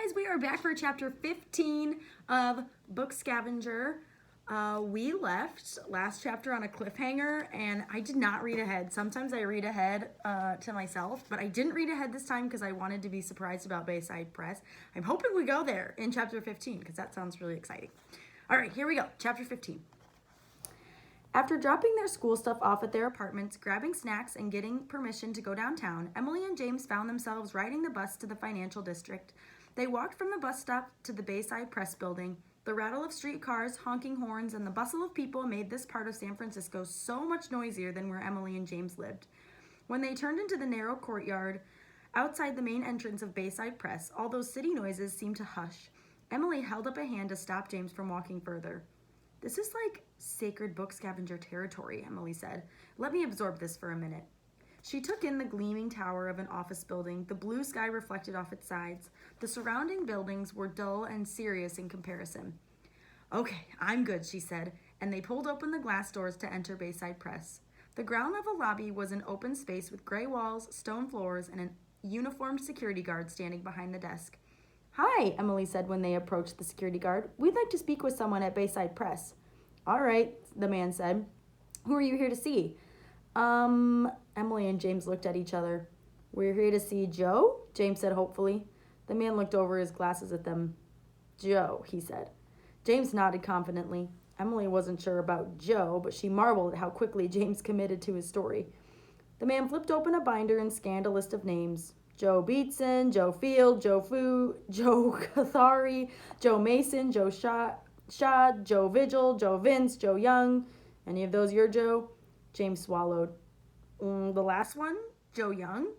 guys, we are back for chapter 15 of Book Scavenger. We left last chapter on a cliffhanger, and I did not read ahead. Sometimes I read ahead to myself, but I didn't read ahead this time because I wanted to be surprised about Bayside Press. I'm hoping we go there in chapter 15 because that sounds really exciting. All right, here we go. Chapter 15. After dropping their school stuff off at their apartments, grabbing snacks, and getting permission to go downtown, Emily and James found themselves riding the bus to the financial district. They walked from the bus stop to the Bayside Press building. The rattle of streetcars, honking horns, and the bustle of people made this part of San Francisco so much noisier than where Emily and James lived. When they turned into the narrow courtyard outside the main entrance of Bayside Press, all those city noises seemed to hush. Emily held up a hand to stop James from walking further. "This is like sacred book scavenger territory," Emily said. "Let me absorb this for a minute." She took in the gleaming tower of an office building, the blue sky reflected off its sides. The surrounding buildings were dull and serious in comparison. "Okay, I'm good," she said, and they pulled open the glass doors to enter Bayside Press. The ground level lobby was an open space with gray walls, stone floors, and a uniformed security guard standing behind the desk. "Hi," Emily said when they approached the security guard. "We'd like to speak with someone at Bayside Press." "All right," the man said. "Who are you here to see?" Emily and James looked at each other. "We're here to see Joe," James said hopefully. The man looked over his glasses at them. "Joe," he said. James nodded confidently. Emily wasn't sure about Joe, but she marveled at how quickly James committed to his story. The man flipped open a binder and scanned a list of names. Joe Beatson, Joe Field, Joe Fu, Joe Cathari, Joe Mason, Joe Shad, Joe Vigil, Joe Vince, Joe Young. "Any of those your Joe?" James swallowed. "The last one? Joe Young?"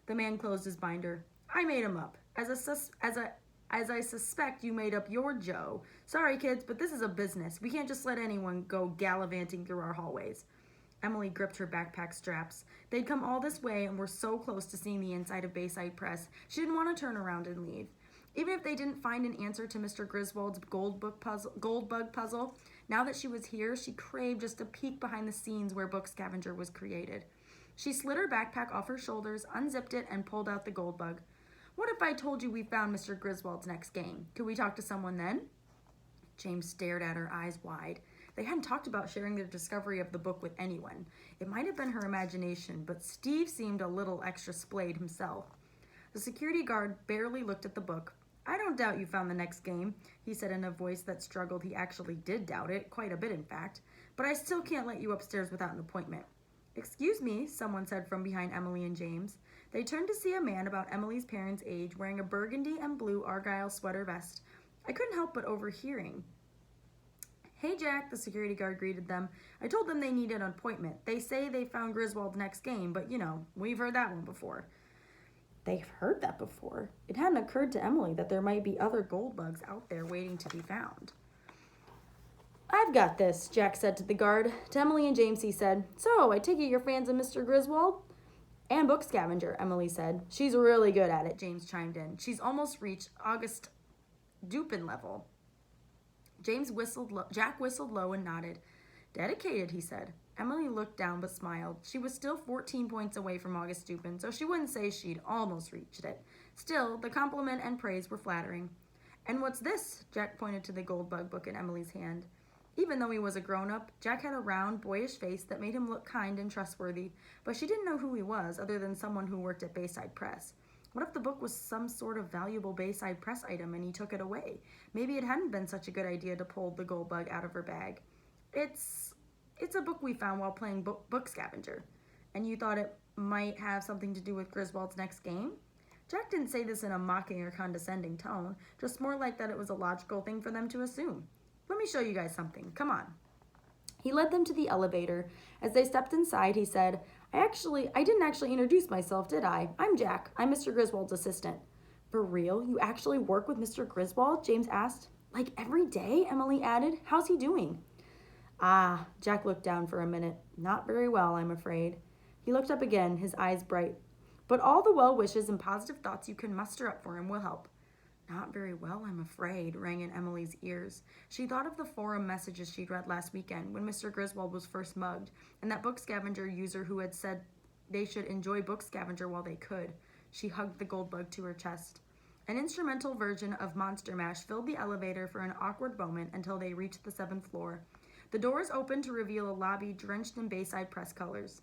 The man closed his binder. "I made him up. As I suspect you made up your Joe. Sorry, kids, but this is a business. We can't just let anyone go gallivanting through our hallways." Emily gripped her backpack straps. They'd come all this way and were so close to seeing the inside of Bayside Press. She didn't want to turn around and leave. Even if they didn't find an answer to Mr. Griswold's gold bug puzzle, now that she was here, she craved just a peek behind the scenes where Book Scavenger was created. She slid her backpack off her shoulders, unzipped it, and pulled out the gold bug. "What if I told you we found Mr. Griswold's next game? Could we talk to someone then?" James stared at her, eyes wide. They hadn't talked about sharing their discovery of the book with anyone. It might have been her imagination, but Steve seemed a little extra splayed himself. The security guard barely looked at the book. "I don't doubt you found the next game," he said in a voice that struggled. He actually did doubt it, quite a bit in fact. "But I still can't let you upstairs without an appointment." "Excuse me," someone said from behind Emily and James. They turned to see a man about Emily's parents' age wearing a burgundy and blue Argyle sweater vest. I couldn't help but overhearing. "Hey, Jack," the security guard greeted them. "I told them they needed an appointment. They say they found Griswold's next game, but we've heard that one before." They've heard that before. It hadn't occurred to Emily that there might be other gold bugs out there waiting to be found. "I've got this," Jack said to the guard. To Emily and James he said, "So, I take it you're fans of Mr. Griswold?" "And Book Scavenger," Emily said. "She's really good at it," James chimed in. "She's almost reached August Dupin level." Jack whistled low and nodded. "Dedicated," he said. Emily looked down but smiled. She was still 14 points away from August Dupin, so she wouldn't say she'd almost reached it. Still, the compliment and praise were flattering. "And what's this?" Jack pointed to the gold bug book in Emily's hand. Even though he was a grown-up, Jack had a round, boyish face that made him look kind and trustworthy, but she didn't know who he was other than someone who worked at Bayside Press. What if the book was some sort of valuable Bayside Press item and he took it away? Maybe it hadn't been such a good idea to pull the gold bug out of her bag. It's a book we found while playing Book Scavenger. And you thought it might have something to do with Griswold's next game?" Jack didn't say this in a mocking or condescending tone, just more like that it was a logical thing for them to assume. "Let me show you guys something. Come on." He led them to the elevator. As they stepped inside, he said, I didn't actually introduce myself, did I? I'm Jack. I'm Mr. Griswold's assistant." "For real? You actually work with Mr. Griswold?" James asked. "Like every day?" Emily added. "How's he doing?" Jack looked down for a minute. "Not very well, I'm afraid." He looked up again, his eyes bright. "But all the well wishes and positive thoughts you can muster up for him will help." "Not very well, I'm afraid," rang in Emily's ears. She thought of the forum messages she'd read last weekend when Mr. Griswold was first mugged, and that Book Scavenger user who had said they should enjoy Book Scavenger while they could. She hugged the gold bug to her chest. An instrumental version of Monster Mash filled the elevator for an awkward moment until they reached the 7th floor. The doors opened to reveal a lobby drenched in Bayside press colors.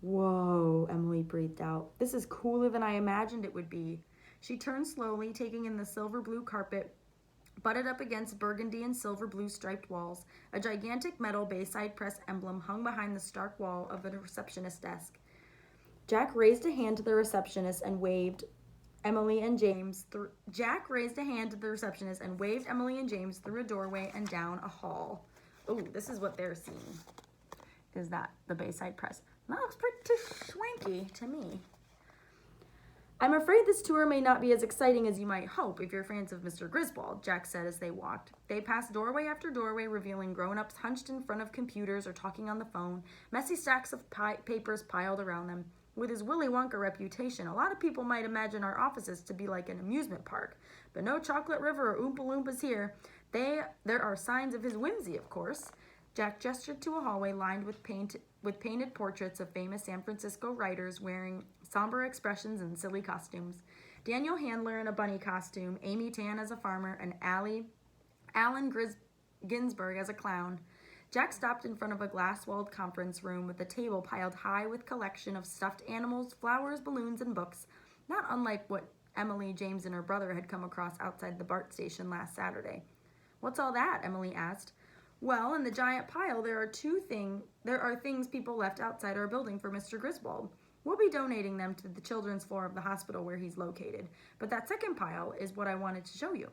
Whoa, Emily breathed out. This is cooler than I imagined it would be. She turned slowly, taking in the silver blue carpet butted up against burgundy and silver blue striped walls. A gigantic metal Bayside Press emblem hung behind the stark wall of the receptionist's desk. Jack raised a hand to the receptionist and waved Emily and James through a doorway and down a hall. Oh, this is what they're seeing. Is that the Bayside Press? That looks pretty swanky to me. I'm afraid this tour may not be as exciting as you might hope if you're fans of Mr. Griswold, Jack said as they walked. They passed doorway after doorway, revealing grown-ups hunched in front of computers or talking on the phone, messy stacks of papers piled around them. With his Willy Wonka reputation, a lot of people might imagine our offices to be like an amusement park. But no Chocolate River or Oompa Loompas here. There are signs of his whimsy, of course. Jack gestured to a hallway lined with painted portraits of famous San Francisco writers wearing somber expressions and silly costumes. Daniel Handler in a bunny costume, Amy Tan as a farmer, and Allen Ginsberg as a clown. Jack stopped in front of a glass-walled conference room with a table piled high with collection of stuffed animals, flowers, balloons, and books, not unlike what Emily, James, and her brother had come across outside the BART station last Saturday. What's all that? Emily asked. Well, in the giant pile, there are things people left outside our building for Mr. Griswold. We'll be donating them to the children's floor of the hospital where he's located. But that second pile is what I wanted to show you.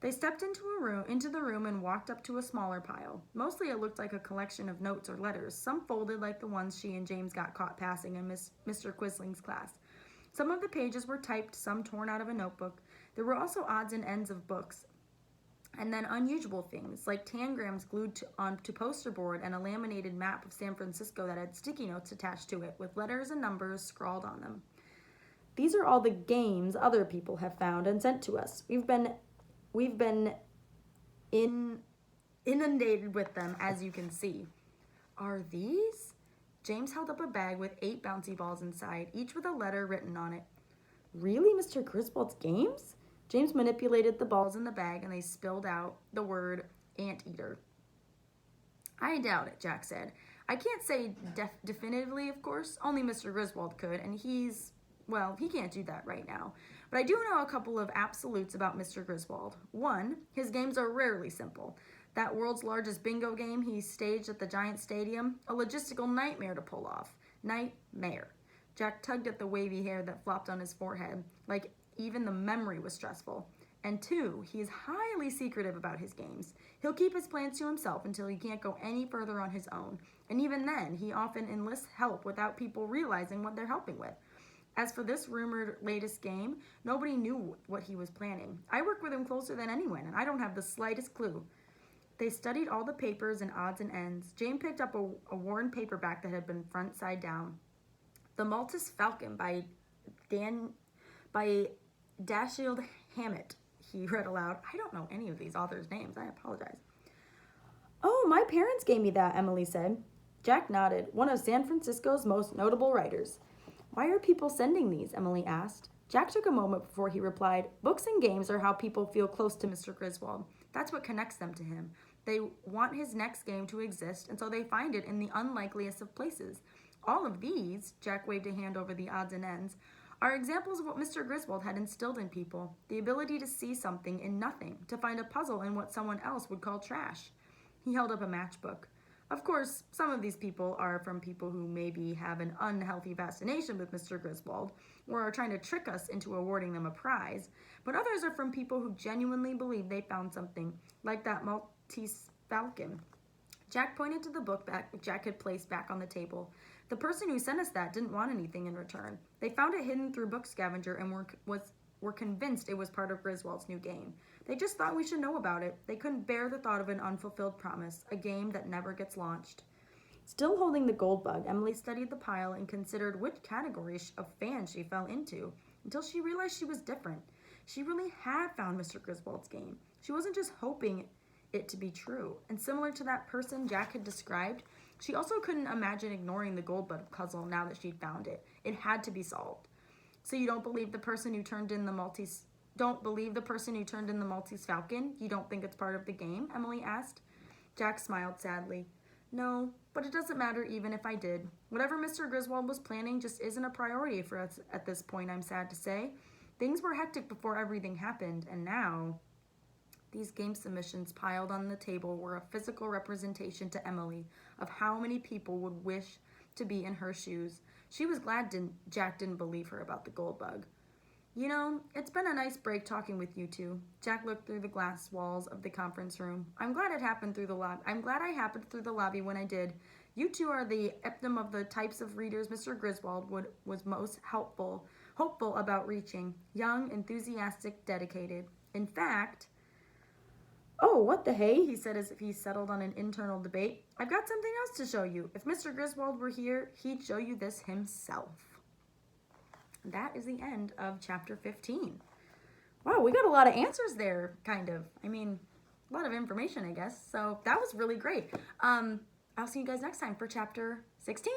They stepped into the room and walked up to a smaller pile. Mostly it looked like a collection of notes or letters, some folded like the ones she and James got caught passing in Mr. Quisling's class. Some of the pages were typed, some torn out of a notebook. There were also odds and ends of books. And then unusual things, like tangrams glued onto poster board and a laminated map of San Francisco that had sticky notes attached to it with letters and numbers scrawled on them. These are all the games other people have found and sent to us. We've been inundated with them, as you can see. Are these? James held up a bag with 8 bouncy balls inside, each with a letter written on it. Really, Mr. Griswold's games? James manipulated the balls in the bag and they spilled out the word anteater. I doubt it, Jack said. I can't say definitively, of course. Only Mr. Griswold could, and he can't do that right now. But I do know a couple of absolutes about Mr. Griswold. One, his games are rarely simple. That world's largest bingo game he staged at the Giant Stadium, a logistical nightmare to pull off. Nightmare. Jack tugged at the wavy hair that flopped on his forehead, like even the memory was stressful. And 2, he is highly secretive about his games. He'll keep his plans to himself until he can't go any further on his own. And even then, he often enlists help without people realizing what they're helping with. As for this rumored latest game, nobody knew what he was planning. I work with him closer than anyone, and I don't have the slightest clue. They studied all the papers and odds and ends. Jane picked up a worn paperback that had been front side down. The Maltese Falcon by Dashiell Hammett, he read aloud. I don't know any of these authors' names. I apologize. Oh, my parents gave me that, Emily said. Jack nodded. One of San Francisco's most notable writers. Why are people sending these? Emily asked. Jack took a moment before he replied, Books and games are how people feel close to Mr. Griswold. That's what connects them to him. They want his next game to exist, and so they find it in the unlikeliest of places. All of these, Jack waved a hand over the odds and ends, are examples of what Mr. Griswold had instilled in people, the ability to see something in nothing, to find a puzzle in what someone else would call trash. He held up a matchbook. Of course, some of these people are from people who maybe have an unhealthy fascination with Mr. Griswold, or are trying to trick us into awarding them a prize, but others are from people who genuinely believe they found something, like that Maltese Falcon. Jack pointed to the book Jack had placed back on the table. The person who sent us that didn't want anything in return. They found it hidden through Book Scavenger and were convinced it was part of Griswold's new game. They just thought we should know about it. They couldn't bear the thought of an unfulfilled promise, a game that never gets launched. Still holding the gold bug, Emily studied the pile and considered which category of fan she fell into, until she realized she was different. She really had found Mr. Griswold's game. She wasn't just hoping it to be true. And similar to that person Jack had described, she also couldn't imagine ignoring the gold bug puzzle now that she'd found it. It had to be solved. So you don't believe the person who turned in the Maltese don't believe the person who turned in the Maltese Falcon? You don't think it's part of the game? Emily asked. Jack smiled sadly. No, but it doesn't matter even if I did. Whatever Mr. Griswold was planning just isn't a priority for us at this point, I'm sad to say. Things were hectic before everything happened, and now... These game submissions piled on the table were a physical representation to Emily of how many people would wish to be in her shoes. She was glad Jack didn't believe her about the gold bug. You know, it's been a nice break talking with you two. Jack looked through the glass walls of the conference room. I'm glad I happened through the lobby when I did. You two are the epitome of the types of readers Mr. Griswold was most hopeful about reaching. Young, enthusiastic, dedicated. In fact... Oh, what the hey, he said as if he settled on an internal debate. I've got something else to show you. If Mr. Griswold were here, he'd show you this himself. That is the end of chapter 15. Wow, we got a lot of answers there, kind of. I mean, a lot of information, I guess. So that was really great. I'll see you guys next time for chapter 16.